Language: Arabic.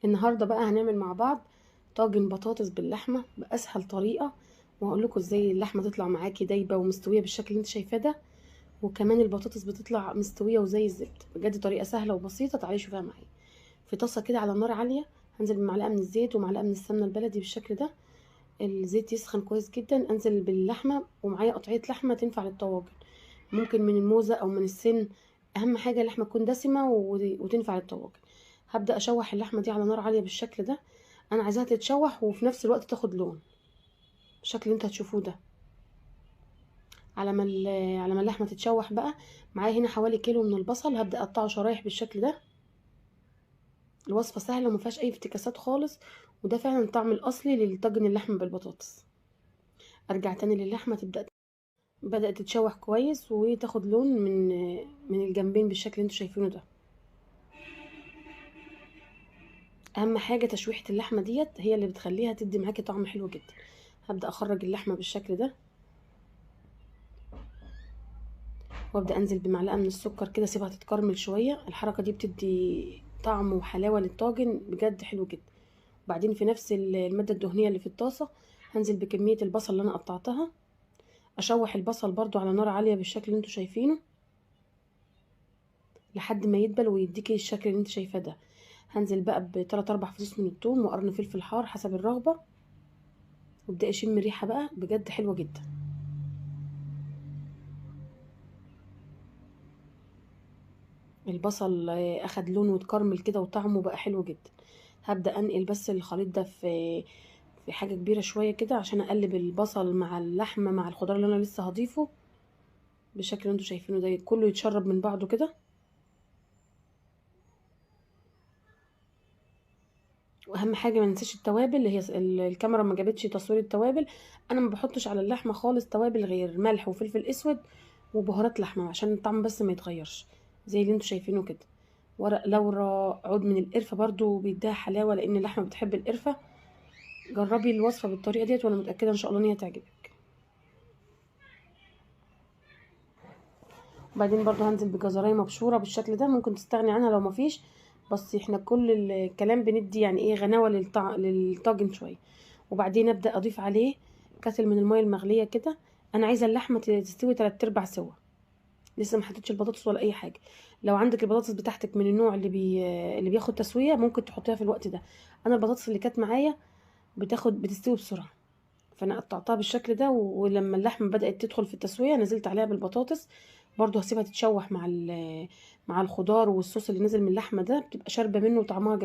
النهارده بقى هنعمل مع بعض طاجن بطاطس باللحمه باسهل طريقه، وهقول لكم ازاي اللحمه تطلع معاكي دايبه ومستويه بالشكل اللي انت شايفاه ده، وكمان البطاطس بتطلع مستويه وزي الزبده. بجد طريقه سهله وبسيطه، تعالي شوفيها معايا. في طاسه كده على نار عاليه هنزل بمعلقه من الزيت ومعلقه من السمنه البلدي بالشكل ده. الزيت يسخن كويس جدا، انزل باللحمه ومعايا قطعيه لحمه تنفع للطواجن، ممكن من الموزه او من السن. اهم حاجه اللحمه تكون دسمه وتنفع للطواجن. هبدا اشوح اللحمه دي على نار عاليه بالشكل ده. انا عايزاها تتشوح وفي نفس الوقت تاخد لون بالشكل اللي انت هتشوفوه ده. على ما اللحمه تتشوح بقى، معايا هنا حوالي كيلو من البصل، هبدا اقطعه شرايح بالشكل ده. الوصفه سهله وما فيهاش اي افتكاسات خالص، وده فعلا الطعم الاصلي للطاجن اللحمه بالبطاطس. ارجع تاني للحمه، بدات تتشوح كويس وتاخد لون من الجنبين بالشكل اللي انتوا شايفينه ده. اهم حاجه تشويحه اللحمه ديت هي اللي بتخليها تدي معاكي طعم حلو جدا. هبدا اخرج اللحمه بالشكل ده، وابدا انزل بمعلقه من السكر كده، اسيبها تتكرمل شويه. الحركه دي بتدي طعم وحلاوه للطاجن بجد حلو جدا. وبعدين في نفس الماده الدهنيه اللي في الطاسه هنزل بكميه البصل اللي انا قطعتها. اشوح البصل برضو على نار عاليه بالشكل اللي انتوا شايفينه لحد ما يدبل ويديكي الشكل اللي انت شايفاه ده. هنزل بقى بثلاث اربع فصوص من الثوم وقرن فلفل حار حسب الرغبه، وابدا اشم ريحه بقى بجد حلوه جدا. البصل اخد لون واتكرمل كده وطعمه بقى حلو جدا. هبدا انقل بس الخليط ده في حاجه كبيره شويه كده عشان اقلب البصل مع اللحمه مع الخضار اللي انا لسه هضيفه بالشكل اللي انتوا شايفينه ده، كله يتشرب من بعضه كده. واهم حاجه ما ننساش التوابل، اللي هي الكاميرا ما جابتش تصوير التوابل. انا ما بحطش على اللحمه خالص توابل غير ملح وفلفل اسود وبهارات لحمه عشان الطعم بس ما يتغيرش زي اللي انتوا شايفينه كده. ورق لورا، عود من القرفه برضو بيديها حلاوه لان اللحمه بتحب القرفه. جربي الوصفه بالطريقه ديت وانا متاكده ان شاء الله ان هي تعجبك. وبعدين برضو هنزل بجزرايه مبشوره بالشكل ده، ممكن تستغني عنها لو مفيش، بس احنا كل الكلام بندي يعني ايه غناوه للطاجن شويه. وبعدين ابدا اضيف عليه كاسل من الميه المغليه كده. انا عايزه اللحمه تستوي 3 ارباع سوا، لسه ما حطيتش البطاطس ولا اي حاجه. لو عندك البطاطس بتاعتك من النوع اللي بياخد تسويه ممكن تحطيها في الوقت ده. انا البطاطس اللي كانت معايا بتستوي بسرعه، فانا قطعتها بالشكل ده. ولما اللحمه بدات تدخل في التسويه نزلت عليها بالبطاطس. برضو هسيبها تتشوح مع الخضار والصوص اللي نزل من اللحمه ده، بتبقى شاربه منه وطعمها جميل.